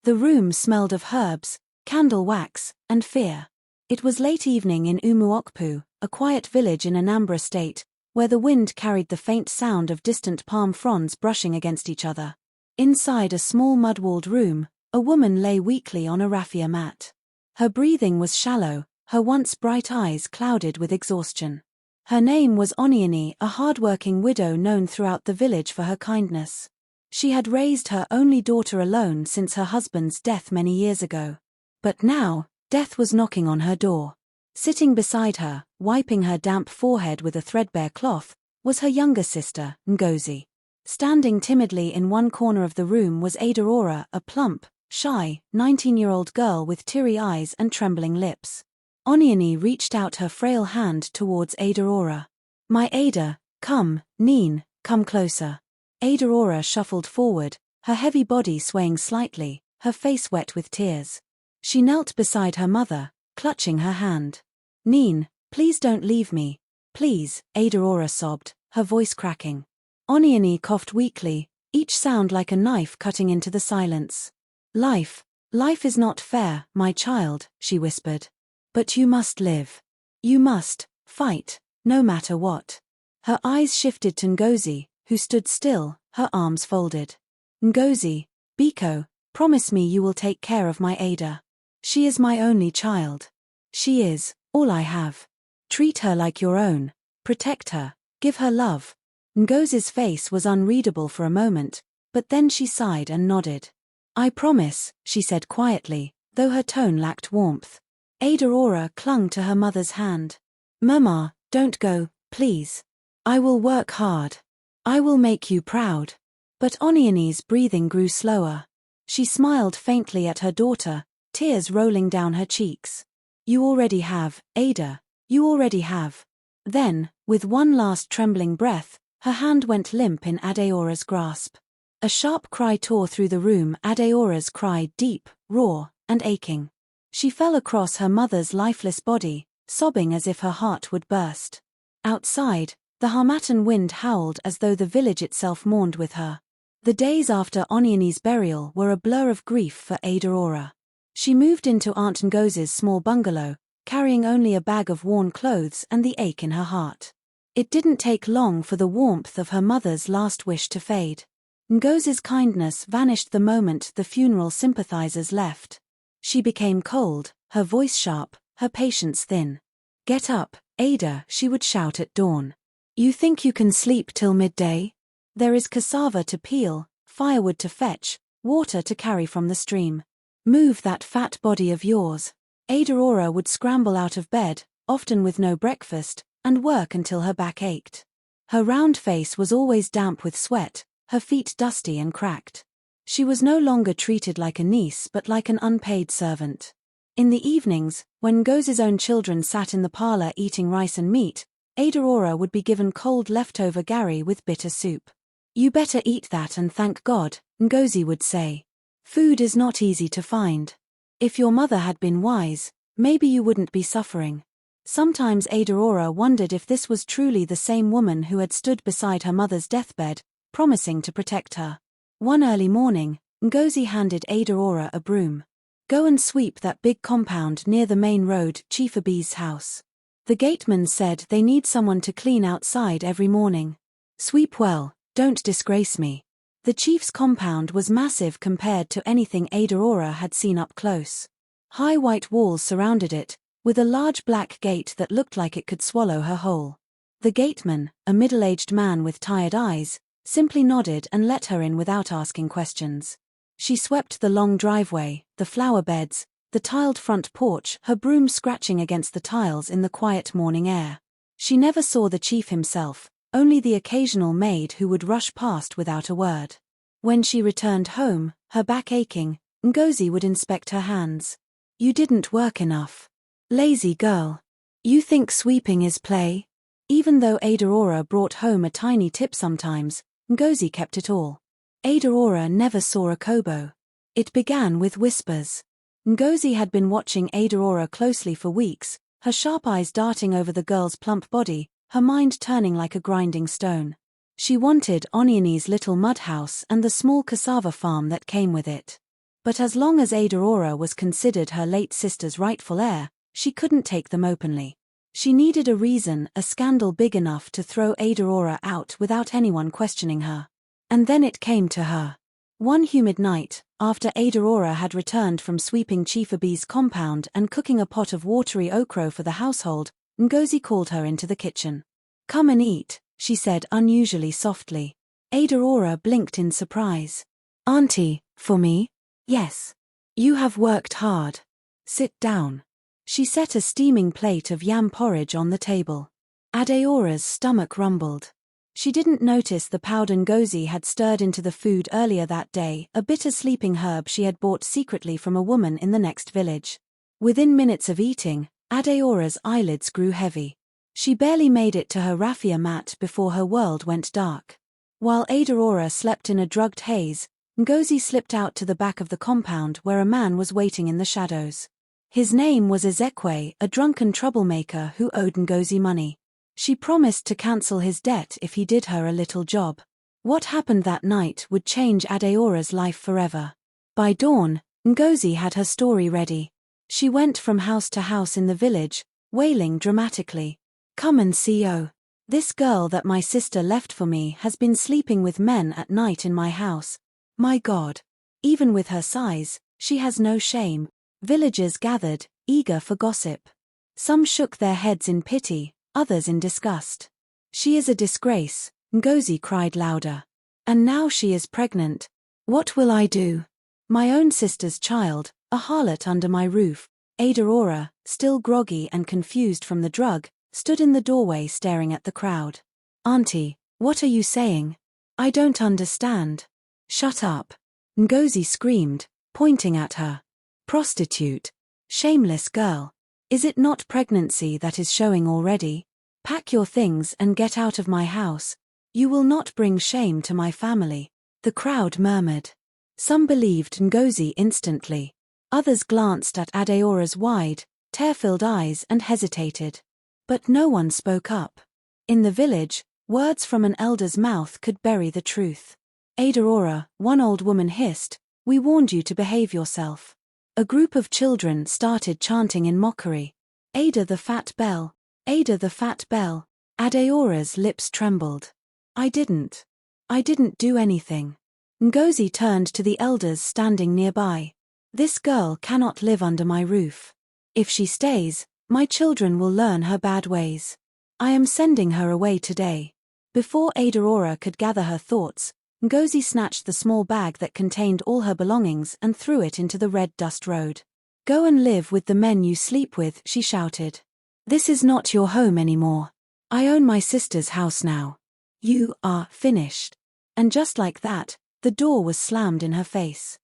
The room smelled of herbs, candle wax, and fear. It was late evening in Umuokpu, a quiet village in Anambra State, where the wind carried the faint sound of distant palm fronds brushing against each other. Inside a small mud-walled room, a woman lay weakly on a raffia mat. Her breathing was shallow, her once bright eyes clouded with exhaustion. Her name was Onioni, a hard-working widow known throughout the village for her kindness. She had raised her only daughter alone since her husband's death many years ago. But now, death was knocking on her door. Sitting beside her, wiping her damp forehead with a threadbare cloth, was her younger sister, Ngozi. Standing timidly in one corner of the room was Adaora, a plump, shy, 19-year-old girl with teary eyes and trembling lips. Onioni reached out her frail hand towards Adaora. "My Ada, come, Neen, come closer." Adaora shuffled forward, her heavy body swaying slightly, her face wet with tears. She knelt beside her mother, clutching her hand. "Neen, please don't leave me. Please," Adaora sobbed, her voice cracking. Onioni coughed weakly, each sound like a knife cutting into the silence. Life is not fair, my child," she whispered. "But you must live. You must fight, no matter what." Her eyes shifted to Ngozi, who stood still, her arms folded. "Ngozi, Biko, promise me you will take care of my Ada. She is my only child. She is all I have. Treat her like your own, protect her, give her love." Ngozi's face was unreadable for a moment, but then she sighed and nodded. "I promise," she said quietly, though her tone lacked warmth. Adaora clung to her mother's hand. "Mama, don't go, please. I will work hard. I will make you proud." But Onioni's breathing grew slower. She smiled faintly at her daughter, tears rolling down her cheeks. "You already have, Ada, you already have." Then, with one last trembling breath, her hand went limp in Adaora's grasp. A sharp cry tore through the room, Adaora's cry deep, raw, and aching. She fell across her mother's lifeless body, sobbing as if her heart would burst. Outside, the Harmattan wind howled as though the village itself mourned with her. The days after Onioni's burial were a blur of grief for Adaora. She moved into Aunt Ngozi's small bungalow, carrying only a bag of worn clothes and the ache in her heart. It didn't take long for the warmth of her mother's last wish to fade. Ngozi's kindness vanished the moment the funeral sympathizers left. She became cold, her voice sharp, her patience thin. "Get up, Ada," she would shout at dawn. "You think you can sleep till midday? There is cassava to peel, firewood to fetch, water to carry from the stream. Move that fat body of yours." Adaora would scramble out of bed, often with no breakfast, and work until her back ached. Her round face was always damp with sweat, her feet dusty and cracked. She was no longer treated like a niece but like an unpaid servant. In the evenings, when Ngozi's own children sat in the parlor eating rice and meat, Adaora would be given cold leftover gari with bitter soup. "You better eat that and thank God," Ngozi would say. "Food is not easy to find. If your mother had been wise, maybe you wouldn't be suffering." Sometimes Adaora wondered if this was truly the same woman who had stood beside her mother's deathbed, promising to protect her. One early morning, Ngozi handed Adaora a broom. "Go and sweep that big compound near the main road, Chief Abi's house. The gateman said they need someone to clean outside every morning. Sweep well, don't disgrace me." The chief's compound was massive compared to anything Adaora had seen up close. High white walls surrounded it, with a large black gate that looked like it could swallow her whole. The gateman, a middle-aged man with tired eyes, simply nodded and let her in without asking questions. She swept the long driveway, the flower beds, the tiled front porch, her broom scratching against the tiles in the quiet morning air. She never saw the chief himself, only the occasional maid who would rush past without a word. When she returned home, her back aching, Ngozi would inspect her hands. "You didn't work enough. Lazy girl. You think sweeping is play?" Even though Adaora brought home a tiny tip sometimes, Ngozi kept it all. Adaora never saw a kobo. It began with whispers. Ngozi had been watching Adaora closely for weeks, her sharp eyes darting over the girl's plump body, her mind turning like a grinding stone. She wanted Onioni's little mud house and the small cassava farm that came with it. But as long as Adaora was considered her late sister's rightful heir, she couldn't take them openly. She needed a reason, a scandal big enough to throw Adaora out without anyone questioning her. And then it came to her. One humid night, after Adaora had returned from sweeping Chifabee's compound and cooking a pot of watery okra for the household, Ngozi called her into the kitchen. "Come and eat," she said unusually softly. Adaora blinked in surprise. "Auntie, for me?" "Yes. You have worked hard. Sit down." She set a steaming plate of yam porridge on the table. Adaora's stomach rumbled. She didn't notice the powder Ngozi had stirred into the food earlier that day, a bitter sleeping herb she had bought secretly from a woman in the next village. Within minutes of eating, Adaora's eyelids grew heavy. She barely made it to her raffia mat before her world went dark. While Adaora slept in a drugged haze, Ngozi slipped out to the back of the compound where a man was waiting in the shadows. His name was Ezekwe, a drunken troublemaker who owed Ngozi money. She promised to cancel his debt if he did her a little job. What happened that night would change Adaora's life forever. By dawn, Ngozi had her story ready. She went from house to house in the village, wailing dramatically. "Come and see, oh. This girl that my sister left for me has been sleeping with men at night in my house. My God. Even with her size, she has no shame." Villagers gathered, eager for gossip. Some shook their heads in pity, others in disgust. "She is a disgrace," Ngozi cried louder. "And now she is pregnant. What will I do? My own sister's child, a harlot under my roof." Adaora, still groggy and confused from the drug, stood in the doorway staring at the crowd. "Auntie, what are you saying? I don't understand." "Shut up," Ngozi screamed, pointing at her. "Prostitute. Shameless girl. Is it not pregnancy that is showing already? Pack your things and get out of my house. You will not bring shame to my family." The crowd murmured. Some believed Ngozi instantly. Others glanced at Adaora's wide, tear-filled eyes and hesitated. But no one spoke up. In the village, words from an elder's mouth could bury the truth. "Adaora," one old woman hissed, "we warned you to behave yourself." A group of children started chanting in mockery. "Ada the fat bell. Ada the fat bell." Adaora's lips trembled. I didn't do anything." Ngozi turned to the elders standing nearby. "This girl cannot live under my roof. If she stays, my children will learn her bad ways. I am sending her away today." Before Adaora could gather her thoughts, Ngozi snatched the small bag that contained all her belongings and threw it into the red dust road. "Go and live with the men you sleep with," she shouted. "This is not your home anymore. I own my sister's house now. You are finished." And just like that, the door was slammed in her face.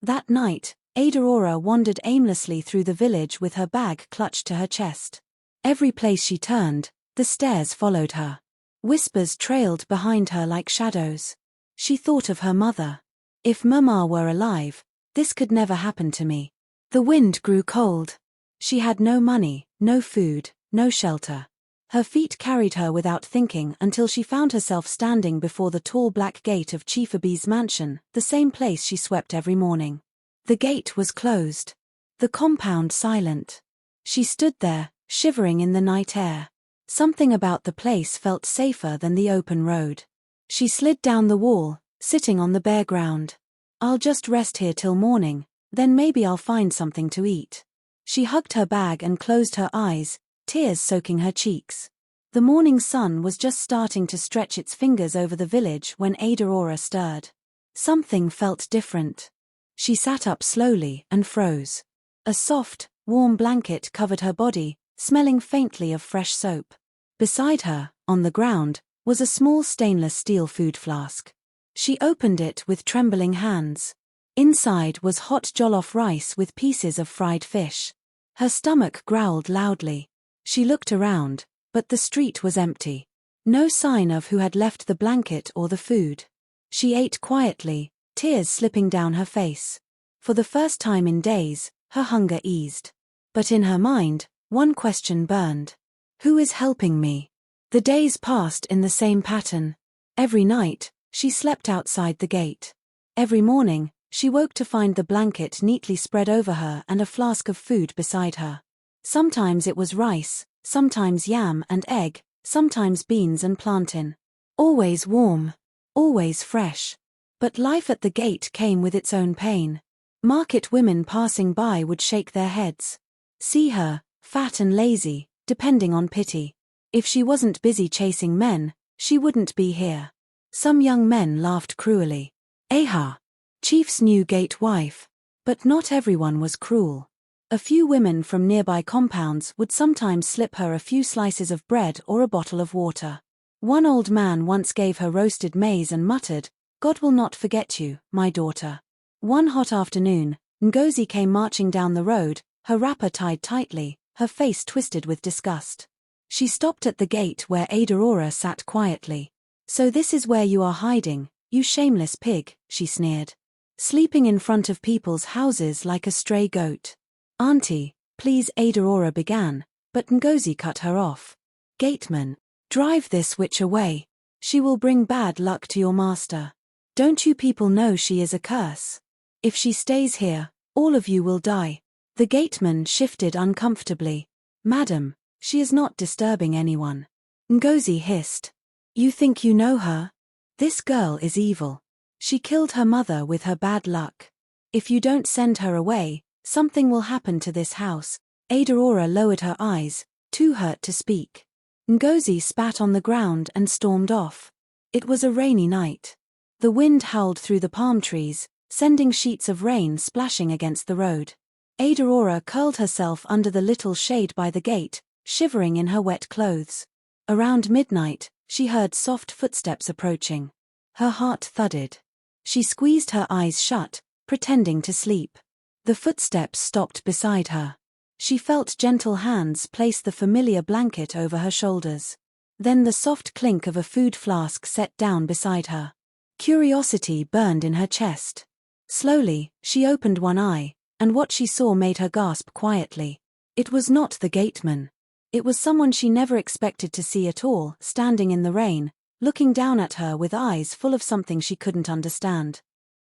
That night, Adaora wandered aimlessly through the village with her bag clutched to her chest. Every place she turned, the stairs followed her. Whispers trailed behind her like shadows. She thought of her mother. "If Mama were alive, this could never happen to me." The wind grew cold. She had no money, no food, no shelter. Her feet carried her without thinking until she found herself standing before the tall black gate of Chifabee's mansion, the same place she swept every morning. The gate was closed. The compound silent. She stood there, shivering in the night air. Something about the place felt safer than the open road. She slid down the wall, sitting on the bare ground. "I'll just rest here till morning, then maybe I'll find something to eat." She hugged her bag and closed her eyes, tears soaking her cheeks. The morning sun was just starting to stretch its fingers over the village when Adaora stirred. Something felt different. She sat up slowly and froze. A soft, warm blanket covered her body, smelling faintly of fresh soap. Beside her, on the ground, was a small stainless steel food flask. She opened it with trembling hands. Inside was hot jollof rice with pieces of fried fish. Her stomach growled loudly. She looked around, but the street was empty. No sign of who had left the blanket or the food. She ate quietly, tears slipping down her face. For the first time in days, her hunger eased. But in her mind, one question burned. Who is helping me? The days passed in the same pattern. Every night, she slept outside the gate. Every morning, She woke to find the blanket neatly spread over her and a flask of food beside her. Sometimes it was rice, sometimes yam and egg, sometimes beans and plantain. Always warm. Always fresh. But life at the gate came with its own pain. Market women passing by would shake their heads. See her, fat and lazy, depending on pity. If she wasn't busy chasing men, she wouldn't be here. Some young men laughed cruelly. Aha! Chief's new gate wife. But not everyone was cruel. A few women from nearby compounds would sometimes slip her a few slices of bread or a bottle of water. One old man once gave her roasted maize and muttered, "God will not forget you, my daughter." One hot afternoon, Ngozi came marching down the road, her wrapper tied tightly, her face twisted with disgust. She stopped at the gate where Aurora sat quietly. "So this is where you are hiding, you shameless pig," she sneered. "Sleeping in front of people's houses like a stray goat." "Auntie, please," Aurora began, but Ngozi cut her off. "Gateman, drive this witch away. She will bring bad luck to your master. Don't you people know she is a curse? If she stays here, all of you will die." The gateman shifted uncomfortably. "Madam, she is not disturbing anyone." Ngozi hissed. "You think you know her? This girl is evil. She killed her mother with her bad luck. If you don't send her away, something will happen to this house." Aurora lowered her eyes, too hurt to speak. Ngozi spat on the ground and stormed off. It was a rainy night. The wind howled through the palm trees, sending sheets of rain splashing against the road. Aurora curled herself under the little shade by the gate, shivering in her wet clothes. Around midnight, she heard soft footsteps approaching. Her heart thudded. She squeezed her eyes shut, pretending to sleep. The footsteps stopped beside her. She felt gentle hands place the familiar blanket over her shoulders. Then the soft clink of a food flask set down beside her. Curiosity burned in her chest. Slowly, she opened one eye, and what she saw made her gasp quietly. It was not the gateman. It was someone she never expected to see at all, standing in the rain, looking down at her with eyes full of something she couldn't understand.